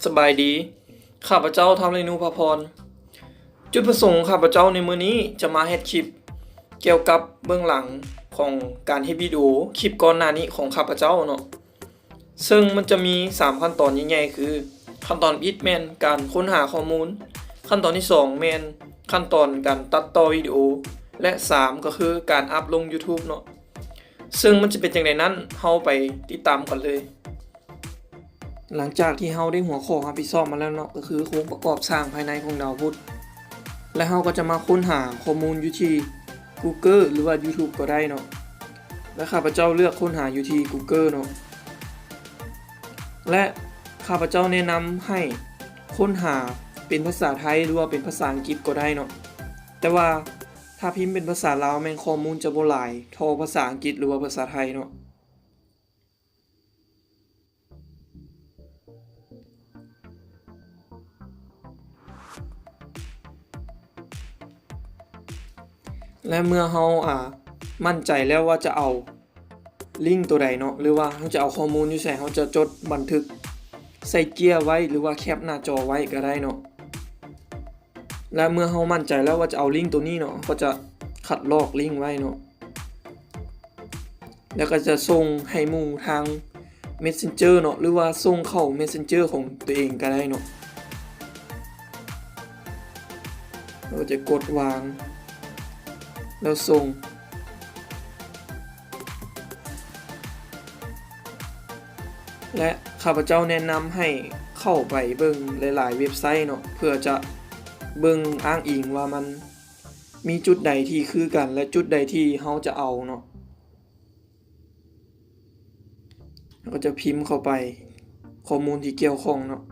สบายดีข้าพเจ้าทำเรนูพระพรจุดประสงค์ข้าพเจ้าในมื้อนี้จะมาเฮ็ดคลิปเกี่ยวกับเบื้องหลังของการเฮ็ดวิดีโอคลิปก่อนหน้านี้ของข้าพเจ้าเนาะซึ่งมันจะมี3ขั้นตอนใหญ่ๆคือขั้นตอน1แม่นการค้นหาข้อมูลขั้นตอนที่2แม่นขั้นตอนการตัดต่อวิดีโอและ3ก็คือการอัพลง YouTube เนาะซึ่งมันจะเป็นจังไดนั้นเฮาไปติดตามกันเลยหลังจากที่เฮาได้หัวข้อรับผิดชอบมาแล้วเนาะก็คือโครงประกอบสร้างภายในของดาวพุธและเฮาก็จะมาค้นหาข้อมูลอยู่ที่ Google หรือว่า YouTube ก็ได้เนาะและข้าพเจ้าเลือกค้นหาอยู่ที่ Google เนาะและข้าพเจ้าแนะนำให้ค้นหาเป็นภาษาไทยหรือว่าเป็นภาษาอังกฤษก็ได้เนาะแต่ว่าถ้าพิมพ์เป็นภาษาลาวแม่นข้อมูลจะบ่หลายเท่าภาษาอังกฤษหรือว่าภาษาไทยเนาะและเมื่อเฮามั่นใจแล้วว่าจะเอาลิงก์ตัวใดเนาะหรือว่าเฮาจะเอาข้อมูลอยู่ไสเฮาจะจดบันทึกใส่เกียร์ไว้หรือว่าแคปหน้าจอไว้ก็ได้เนาะและเมื่อเฮามั่นใจแล้วว่าจะเอาลิงก์ตัวนี้เนาะก็จะคัดลอกลิงก์ไว้เนาะแล้วก็จะส่งให้หมู่ทาง Messenger เนาะหรือว่าส่งเข้า Messenger ของตัวเองก็ได้เนาะเราจะกดวางแล้วส่งและข้าพเจ้าแนะนำให้เข้าไปเบิ่งหลายๆเว็บไซต์เนาะเพื่อจะเบิ่งอ้างอิงว่ามันมีจุดใดที่คือกันและจุดใดที่เฮาจะเอาเนาะแล้วก็จะพิมพ์เข้าไปข้อมูลที่เกี่ยวข้องเนาะ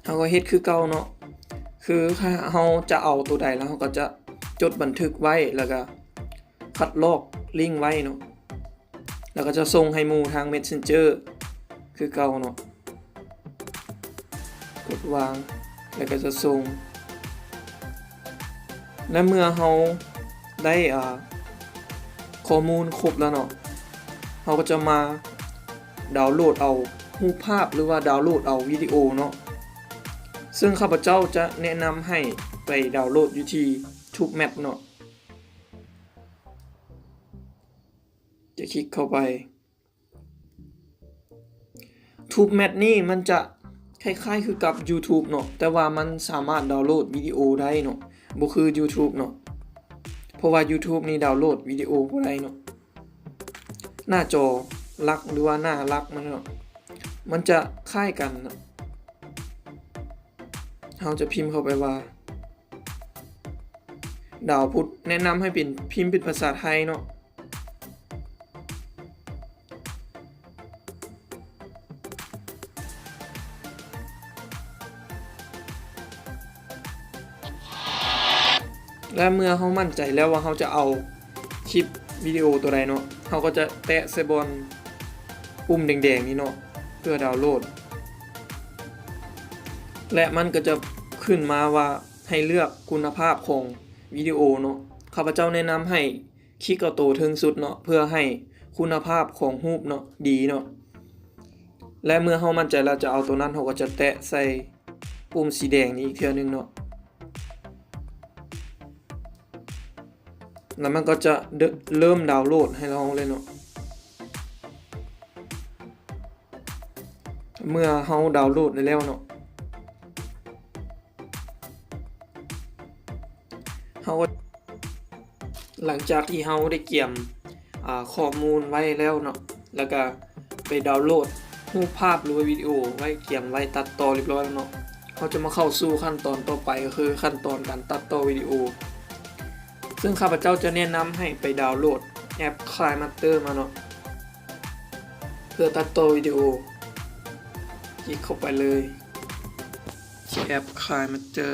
เฮาก็เฮ็ดคือเก่าเนาะคือถ้าเฮาจะเอาตัวใดแล้วเฮาก็จะจดบันทึกไว้แล้วก็คัดลอกลิงก์ไว้เนาะแล้วก็จะส่งให้หมู่ทาง Messenger คือเก่าเนาะกดวางแล้วก็จะส่งและเมื่อเฮาได้ข้อมูลครบแล้วเนาะเฮาก็จะมาดาวน์โหลดเอารูปภาพหรือว่าดาวน์โหลดเอาวิดีโอเนาะซึ่งข้าพเจ้าจะแนะนำให้ไปดาวน์โหลดอยู่ที่ TubeMap เนาะจะคลิกเข้าไป TubeMap นี่มันจะคล้ายๆคือกับ YouTube เนาะแต่ว่ามันสามารถดาวน์โหลดวิดีโอได้เนาะบ่คือ YouTube เนาะเพราะว่า YouTube นี่ดาวน์โหลดวิดีโอบ่ได้เนาะหน้าจอลักหรือว่าหน้าลักมันเนาะมันจะคล้ายกันเนาะเราจะพิมพ์เข้าไปว่าดาวพุธแนะนำให้เป็นพิมพ์เป็นภาษาไทยเนาะและเมื่อเรามั่นใจแล้วว่าเราจะเอาคลิปวิดีโอตัวใดเนาะเราก็จะแตะใส่บนปุ่มแดงๆนี้เนาะเพื่อดาวน์โหลดและมันก็จะขึ้นมาว่าให้เลือกคุณภาพของวิดีโอเนาะข้าพเจ้าแนะนำให้คลิกเอาตัวถึงสุดเนาะเพื่อให้คุณภาพของรูปเนาะดีเนาะและเมื่อเรามั่นใจแล้วจะเอาตัวนั้นเราก็จะแตะใส่ปุ่มสีแดงนี้อีกเทื่อนึงเนาะแล้วมันก็จะเริ่มดาวน์โหลดให้เราเลยเนาะเมื่อเราดาวน์โหลดได้แล้วเนาะเราหลังจากที่เราได้เก็บข้อมูลไว้แล้วเนาะแล้วก็ไปดาวน์โหลดรูปภาพหรือวิดีโอไว้เก็บไว้ตัดต่อเรียบร้อยแล้วเนาะเขาจะมาเข้าสู่ขั้นตอนต่อไปก็คือขั้นตอนการตัดต่อวิดีโอซึ่งข้าพเจ้าจะแนะนำให้ไปดาวน์โหลดแอป KineMaster มาเนาะเพื่อตัดต่อวิดีโอคลิกเข้าไปเลยที่แอป KineMaster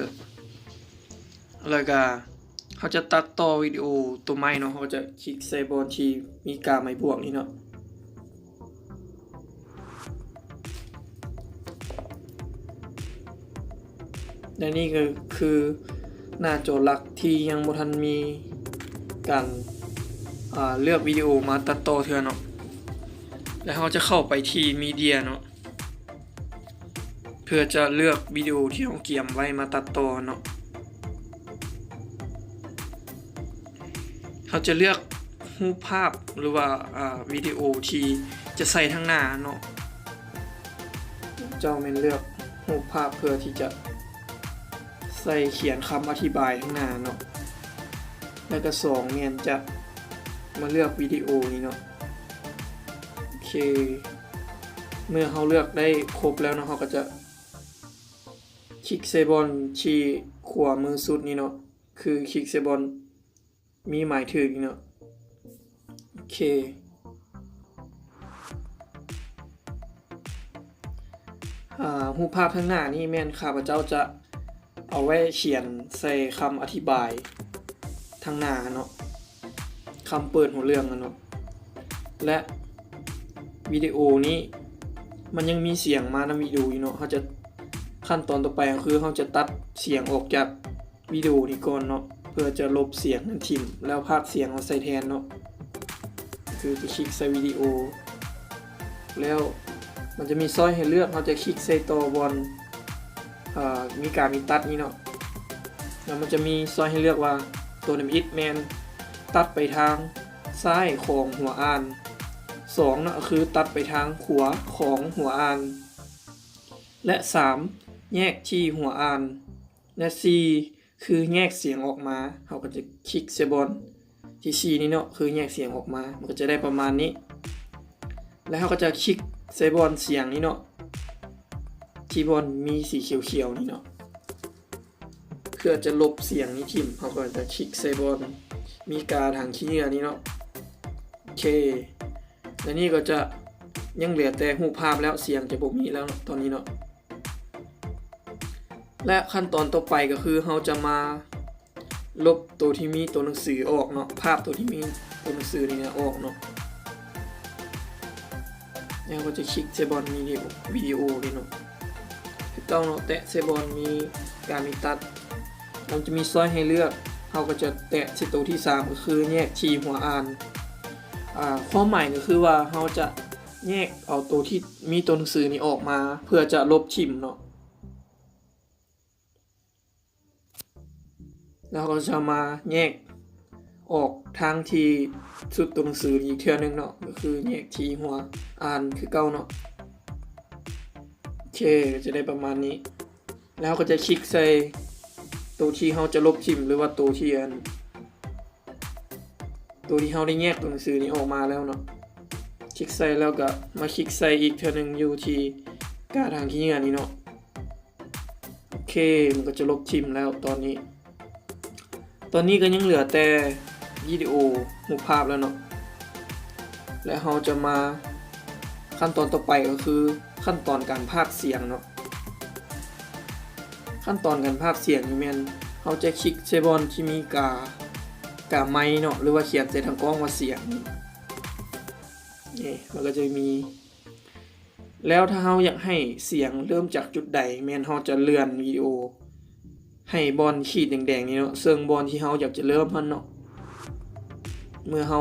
แล้วก็เขาจะตัดต่อวิดีโอตัวใหม่เนาะเขาจะคลิกใส่บนที่มีกาไม้บวกนี่เนาะ แ และนี่ก็คือหน้าจอหลักที่ยังบ่ทันมีการเลือกวิดีโอมาตัดต่อเทื่อเนาะแล้วเราจะเข้าไปที่มีเดียเนาะเพื่อจะเลือกวิดีโอที่เราเก็บไว้มาตัดต่อเนาะเราจะเลือกรูปภาพหรือว่าวิดีโอที่จะใส่ทั้งหน้าเนาะเจ้าแม่นเลือกรูปภาพเพื่อที่จะใส่เขียนคำอธิบายทั้งหน้าเนาะแล้วก็2แม่นจะมาเลือกวิดีโอนี้เนาะโอเคเมื่อเราเลือกได้ครบแล้วเนาะเราก็จะคลิกใส่บอลที่ขวามือสุดนี่เนาะคือคลิกใส่บอลมีหมายถึงเนาะโอเครูปภาพข้างหน้านี่แม่นข้าพเจ้าจะเอาไว้เขียนใส่คำอธิบายทางหน้าเนาะคำเปิดหัวเรื่องเนาะและวิดีโอนี้มันยังมีเสียงมาในวิดีโออยู่เนาะเขาจะขั้นตอนต่อไปก็คือเขาจะตัดเสียงออกจากวิดีโอนี้ก่อนเนาะเพื่อจะลบเสียงนั้นทิ้งแล้วพากเสียงมาใส่แทนเนาะคือจะคลิกใส่วิดีโอแล้วมันจะมีซอยให้เลือกเขาจะคลิกใส่ตัวบนมีการมีตัดนี่เนาะแล้วมันจะมีซอยให้เลือกว่าตัวนี้แมนตัดไปทางซ้ายของหัวอ่าน2เนาะคือตัดไปทางขวาของหัวอ่านและ3แยกที่หัวอ่านและ4คือแยกเสียงออกมาเราก็จะคลิกเซบอนที่4นี่เนาะคือแยกเสียงออกมามันก็จะได้ประมาณนี้แล้วเราก็จะคลิกเซบอนเสียงนี่เนาะที่บนมีสีเขียวๆนี่เนาะเพื่อจะลบเสียงนี้ทิ้งเราก็จะคลิกเซบอนมีกาทางขี้เหงื่อนี่เนาะโอเคและนี่ก็จะยังเหลือแต่รูปภาพแล้วเสียงจะบ่มีแล้วตอนนี้เนาะและขั้นตอนต่อไปก็คือเราจะมาลบตัวที่มีตัวหนังสือออกเนาะภาพตัวที่มีตัวหนังสือนี่ออกเนาะแล้วก็จะคลิกเซบอนมีวิดีโอนี่เนาะต้องเนาะแตะเซบอนมีการมีตัดมันจะมีซอยให้เลือกเราก็จะแตะที่ตัวที่3ก็คือแยกที่หัวอ่านความหมายก็คือว่าเราจะแยกเอาตัวที่มีตัวหนังสือนี้ออกมาเพื่อจะลบทิ่มเนาะแล้วก็จะมาแยกออกทางที่สุดตัวหนังสืออีกเทื่อนึงเนาะก็คือแยกที่หัวอ่านคือเก่าเนาะโอเคจะได้ประมาณนี้แล้วก็จะคลิกใส่ตัวที่เราจะลบทิ่มหรือว่าตัวที่เราได้แยกตัวหนังสือนี้ออกมาแล้วเนาะคลิกใส่แล้วก็มาคลิกใส่อีกเทื่อนึงอยู่ที่กาทางขี้เหงื่อนี่เนาะโอเคมันก็จะลบทิ่มแล้วตอนนี้ก็ยังเหลือแต่วิดีโอรูปภาพแล้วเนาะและเราจะมาขั้นตอนต่อไปก็คือขั้นตอนการพากย์เสียงเนาะขั้นตอนการพากย์เสียงนี่แม่นเราจะคลิกใส่บอลที่มีกาไมค์เนาะหรือว่าเขียนใส่ทางกล้องว่าเสียงนี่มันก็จะมีแล้วถ้าเราอยากให้เสียงเริ่มจากจุดใดแม่นเราจะเลื่อนวิดีโอให้บอลขีดแดงๆนี่เนาะซึ่งบอลที่เราอยากจะเริ่มมันเนาะเมื่อเรา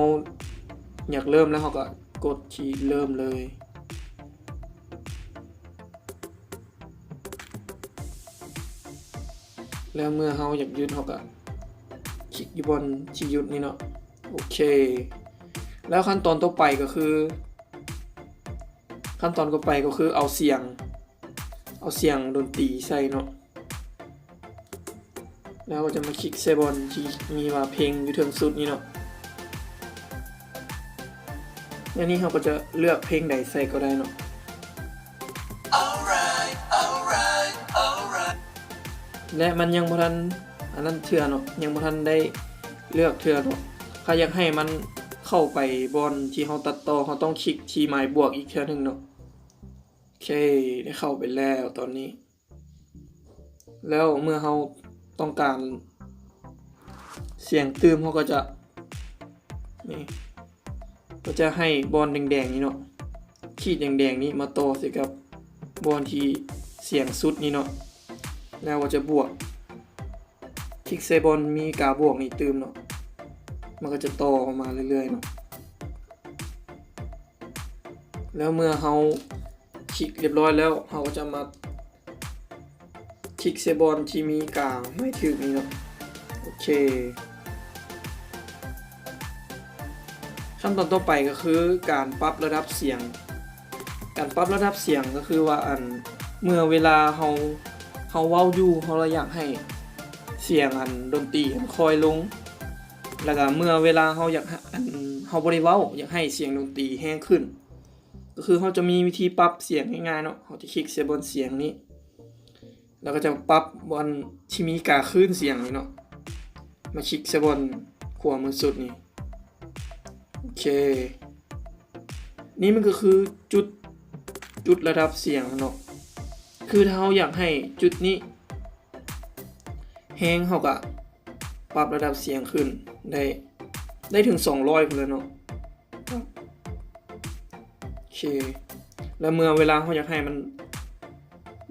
อยากเริ่มแล้วเราก็กดที่เริ่มเลยแล้วเมื่อเราอยากหยุดเราก็คลิกอยู่บนที่หยุดนี่เนาะโอเคแล้วขั้นตอนต่อไปก็คือเอาเสียงดนตรีใส่เนาะแล้วก็จะมาคลิกใส่บอลที่มีว่าเพลงอยู่ถึงสุดนี่เนาะแล้วนี่เราก็จะเลือกเพลงใดใส่ก็ได้เนาะ และมันยังบ่ทันอันนั้นเทื่อเนาะยังบ่ทันได้เลือกเทื่อเนาะถ้าอยากให้มันเข้าไปบอนที่เราตัดต่อเราต้องคลิกที่หมายบวกอีกเทื่อนึงเนาะโอเคได้เข้าไปแล้วตอนนี้แล้วเมื่อเราต้องการเสียงตืมเราก็จะนี่ก็จะให้บอลแดงๆนี่เนาะขีดแดงๆนี้มาต่อสิกับบอลที่เสียงสุดนี่เนาะ แล้วก็จะบวกคลิกใส่บนมีกาบวกนี่เติมเนาะมันก็จะต่อออกมาเรื่อยๆเนาะแล้วเมื่อเฮาคลิกเรียบร้อยแล้วเฮาก็จะมาคลิกใส่บอลที่มีกาไม่ถึงนี่เนาะโอเคขั้นตอนต่อไปก็คือการปรับระดับเสียงการปรับระดับเสียงก็คือว่าเมื่อเวลาเฮาเว้าอยู่เฮาอยากให้เสียงดนตรีคอยลงแล้วก็เมื่อเวลาเฮาอยากเฮาบ่ได้เว้าอยากให้เสียงดนตรีแรงขึ้นก็คือเฮาจะมีวิธีปรับเสียงง่ายๆเนาะเฮาจะคลิกใส่บนเสียงนี้แล้วก็จะปรับบนที่มีกาคลื่นเสียงนี่เนาะมาคลิกใส่บนขวามือสุดนี่โอเคนี่มันก็คือจุดระดับเสียงเนาะคือถ้าเราอยากให้จุดนี้แฮงเฮาก็ปรับระดับเสียงขึ้นได้ถึง200พุ่นแล้วเนาะโอเคแล้วเมื่อเวลาเฮาอยากให้มัน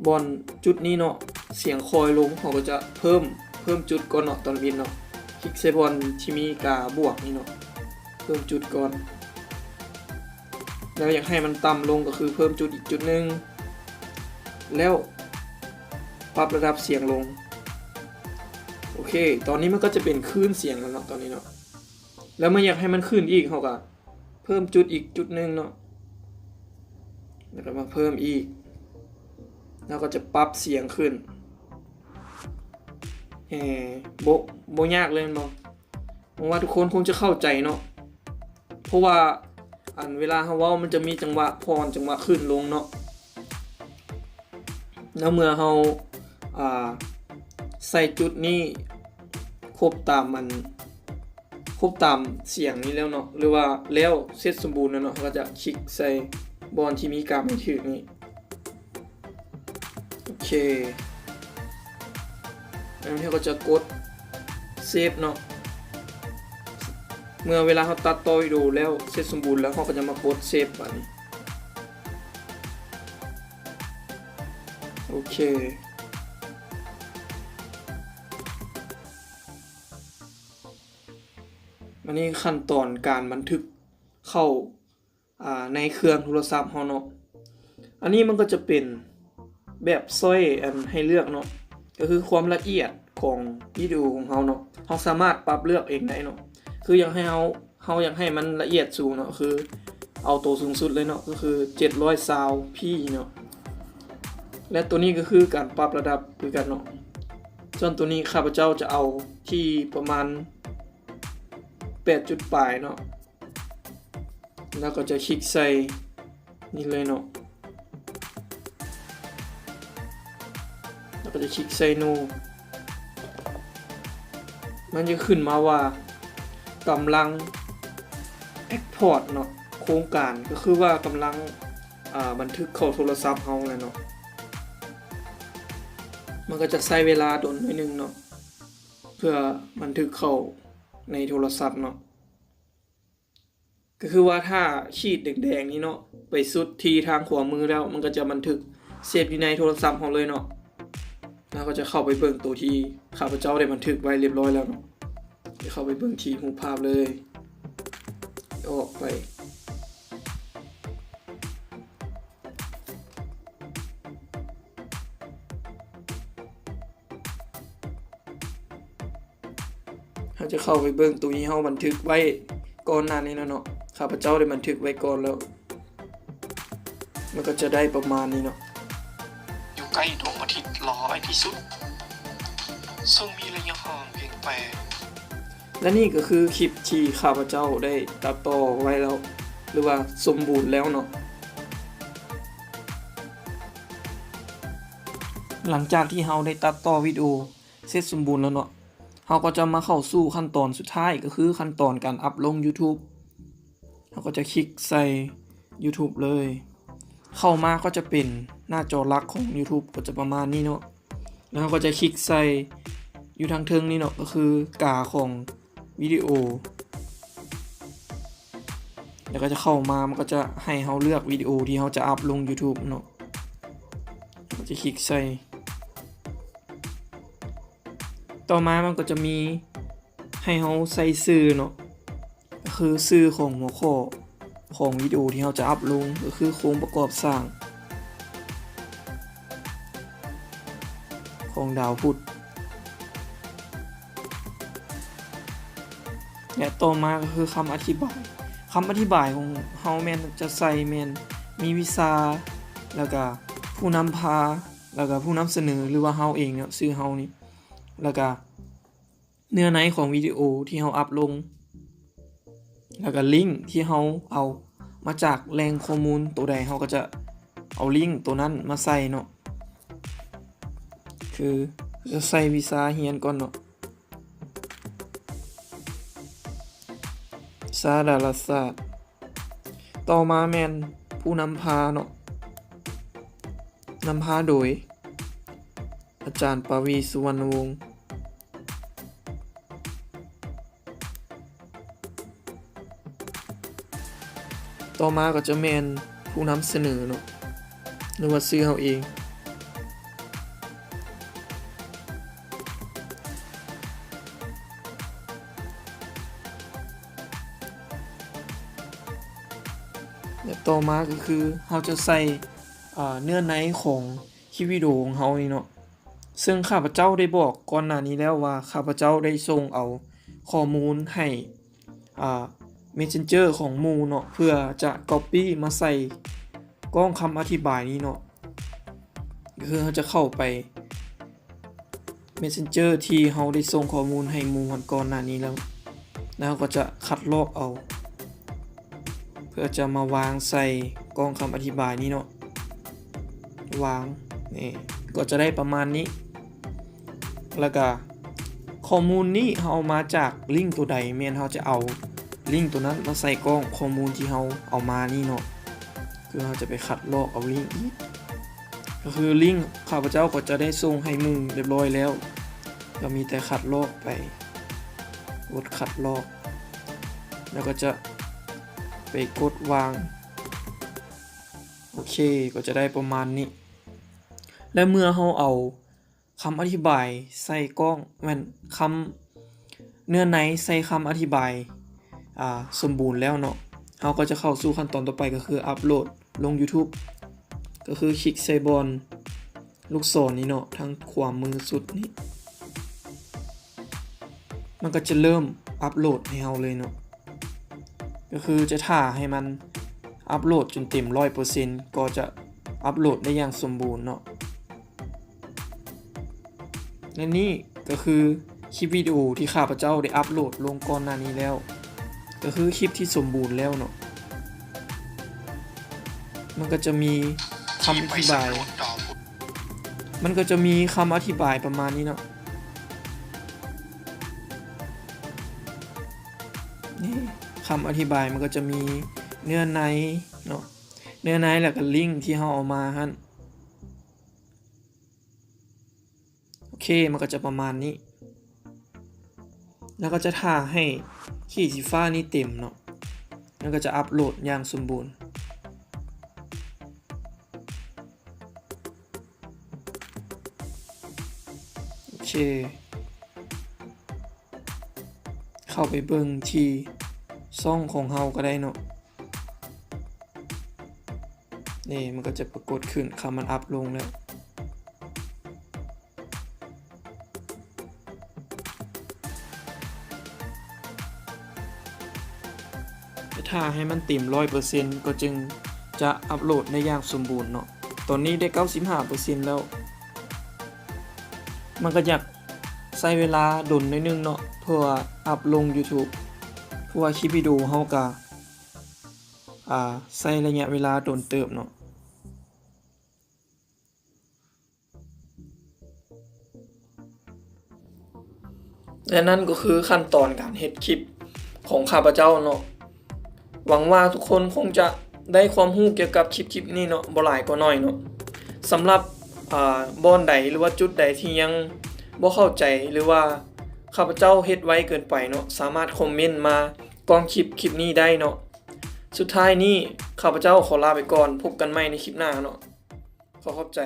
บนจุดนี้เนาะเสียงคอยลงเฮาก็จะเพิ่มจุดก่อนเนาะตอนบินเนาะคลิกใส่บนที่มีกาบวกนี่เนาะเพิ่มจุดก่อนแล้วอยากให้มันต่ำลงก็คือเพิ่มจุดอีกจุดนึงแล้วปรับระดับเสียงลงโอเคตอนนี้มันก็จะเป็นคลื่นเสียงแล้วเนาะตอนนี้เนาะแล้วเมื่ออยากให้มันขึ้นอีกเขาก็เพิ่มจุดอีกจุดนึงเนาะแล้วก็มาเพิ่มอีกแล้วก็จะปรับเสียงขึ้นโบยากเลยมั้งผมว่าทุกคนคงจะเข้าใจเนาะเพราะว่าเวลาเฮาเว้ามันจะมีจังหวะพรจังหวะขึ้นลงเนาะแล้วเมื่อเฮาใส่จุดนี้ครบตามเสียงนี้แล้วเนาะหรือว่าแล้วเสร็จสมบูรณ์แล้วเนาะก็จะคลิกใส่บอลที่มีกาไม่ถึงนี่โอเคแล้วเราก็จะกดเซฟเนาะเมื่อเวลาเขาตัดต่อวิดีโอแล้วเสร็จสมบูรณ์แล้วเขาก็จะมากดเซฟแบบนี้โอเคอันนี้ขั้นตอนการบันทึกเข้าในเครื่องโทรศัพท์เฮาเนาะอันนี้มันก็จะเป็นแบบซ้อยให้เลือกเนาะก็คือความละเอียดของวิดีโอของเฮาเนาะเฮาสามารถปรับเลือกเองได้เนาะคืออยากให้เฮาอยากให้มันละเอียดสูงเนาะคือเอาตัวสูงสุดเลยเนาะก็คือ720p เนาะและตัวนี้ก็คือการปรับระดับคือกันเนาะส่วนตัวนี้ข้าพเจ้าจะเอาที่ประมาณ8 จุดปลายเนาะแล้วก็จะคลิกใส่นี่เลยเนาะแล้วก็จะคลิกใส่โนมันจะขึ้นมาว่ากำลัง Export เนาะโครงการก็คือว่ากำลังบันทึกเข้าโทรศัพท์เฮาเลยเนาะมันก็จะใช้เวลาดนนิดนึงเนาะเพื่อบันทึกเข้าในโทรศัพท์เนาะก็คือว่าถ้าขีดแดงๆนี้เนาะไปสุดที่ทางขวามือแล้วมันก็จะบันทึกเซฟอยู่ในโทรศัพท์เฮาเลยเนาะแล้วก็จะเข้าไปเบิ่งตัวที่ข้าพเจ้าได้บันทึกไว้เรียบร้อยแล้วเนาะจะเข้าไปเบิ่งที่รูปภาพเลยออกไปเราจะเข้าไปเบิ่งตัวนี้เฮาบันทึกไว้ก่อนหน้านี้เนาะข้าพเจ้าได้บันทึกไว้ก่อนแล้วมันก็จะได้ประมาณนี้เนาะอยู่ใกล้ดวงอาทิตย์ร้อยที่สุดซึ่งมีระยะห่างเพียงและนี่ก็คือคลิปที่ข้าพเจ้าได้ตัดต่อไว้แล้วหรือว่าสมบูรณ์แล้วเนาะหลังจากที่เราได้ตัดต่อวิดีโอเสร็จสมบูรณ์แล้วเนาะเราก็จะมาเข้าสู่ขั้นตอนสุดท้ายก็คือขั้นตอนการอัพลง YouTube เราก็จะคลิกใส่ YouTube เลยเข้ามาก็จะเป็นหน้าจอหลักของ YouTube ก็จะประมาณนี้เนาะแล้วเราก็จะคลิกใส่อยู่ทางเทิงนี่เนาะก็คือกาของวิดีโอแล้วก็จะเข้ามามันก็จะให้เราเลือกวิดีโอที่เราจะอัพลง YouTube เนาะก็จะคลิกใส่ ต่อมามันก็จะมีให้เราใส่ชื่อเนาะก็คือชื่อของหัวข้อของวิดีโอที่เราจะอัพลงก็คือโครงประกอบสร้างของดาวพุธและต่อมาก็คือคำอธิบายของเฮาแม่นจะใส่แม่นมีวิชาแล้วก็ผู้นำพาแล้วก็ผู้นำเสนอหรือว่าเฮาเองเนาะชื่อเฮานี่แล้วก็เนื้อในของวิดีโอที่เฮาอัพลงแล้วก็ลิงก์ที่เฮาเอามาจากแหล่งข้อมูลตัวใดเฮาก็จะเอาลิงก์ตัวนั้นมาใส่เนาะคือจะใส่วิชาเรียนก่อนเนาะสาดาราศาสตร์ต่อมาแม่นผู้นำพาเนาะนำพาโดยอาจารย์ปวีสุวรรณวงศ์ต่อมาก็จะแม่นผู้นำเสนอเนาะหรือว่าชื่อเฮาเองและต่อมาก็คือเราจะใส่เนื้อในของคลิปวิดีโอของเรานี่เนาะซึ่งข้าพเจ้าได้บอกก่อนหน้านี้แล้วว่าข้าพเจ้าได้ส่งเอาข้อมูลให้Messenger ของหมู่เนาะเพื่อจะ copy มาใส่กล้องคำอธิบายนี้เนาะคือเราจะเข้าไป Messenger ที่เราได้ส่งข้อมูลให้หมู่ก่อนหน้านี้แล้วก็จะคัดลอกเอาเพื่อจะมาวางใส่กล้องคำอธิบายนี้เนาะวางนี่ก็จะได้ประมาณนี้แล้วก็ข้อมูลนี้เราเอามาจากลิงก์ตัวใดแม่นเราจะเอาลิงก์ตัวนั้นมาใส่กล้องข้อมูลที่เราเอามานี่เนาะคือเราจะไปคัดลอกเอาลิงก์อีกก็คือลิงก์ข้าพเจ้าก็จะได้ส่งให้หมู่เรียบร้อยแล้วก็มีแต่คัดลอกไปกดคัดลอกแล้วก็จะไปกดวางโอเคก็จะได้ประมาณนี้และเมื่อเราเอาคำอธิบายใส่กล้องแม่นคำเนื้อในใส่คำอธิบายสมบูรณ์แล้วเนาะเราก็จะเข้าสู่ขั้นตอนต่อไปก็คืออัปโหลดลง YouTube ก็คือคลิกใส่บอลลูกศรนี้เนาะทางขวามือสุดนี้มันก็จะเริ่มอัปโหลดให้เราเลยเนาะก็คือจะท่าให้มันอัปโหลดจนเต็ม 100% ก็จะอัปโหลดได้อย่างสมบูรณ์เนาะและนี่ก็คือคลิปวิดีโอที่ข้าพเจ้าได้อัปโหลดลงก่อนหน้านี้แล้วก็คือคลิปที่สมบูรณ์แล้วเนาะมันก็จะมีคำอธิบายประมาณนี้เนาะนี่คำอธิบายมันก็จะมีเนื้อในเนาะเนื้อในแล้วก็ลิงก์ที่เราเอามาหั่นโอเคมันก็จะประมาณนี้แล้วก็จะท่าให้ขีดสีฟ้านี้เต็มเนาะแล้วก็จะอัปโหลดอย่างสมบูรณ์โอเคเข้าไปเบิ่งที่ช่องของเฮาก็ได้เนาะนี่มันก็จะปรากฏขึ้นคำมันอัพลงแล้วถ้าให้มันเต็ม 100% ก็จึงจะอัปโหลดในอย่างสมบูรณ์เนาะตอนนี้ได้ 95% แล้วมันก็อยากใช้เวลาดนนิดนึงเนาะเพื่ออัพลง YouTube เพราะว่าคลิปวิดีโอเฮาก็ใช้ระยะเวลาดนเติบเนาะและนั่นก็คือขั้นตอนการเฮ็ดคลิปของข้าพเจ้าเนาะหวังว่าทุกคนคงจะได้ความรู้เกี่ยวกับคลิปนี้เนาะบ่หลายก็น้อยเนาะสำหรับบอนใดหรือว่าจุดใดที่ยังบ่เข้าใจหรือว่าข้าพเจ้าเฮ็ดไว้เกินไปเนาะสามารถคอมเมนต์มากองคลิปนี้ได้เนาะสุดท้ายนี้ข้าพเจ้าขอลาไปก่อนพบกันใหม่ในคลิปหน้าเนาะขอบใจ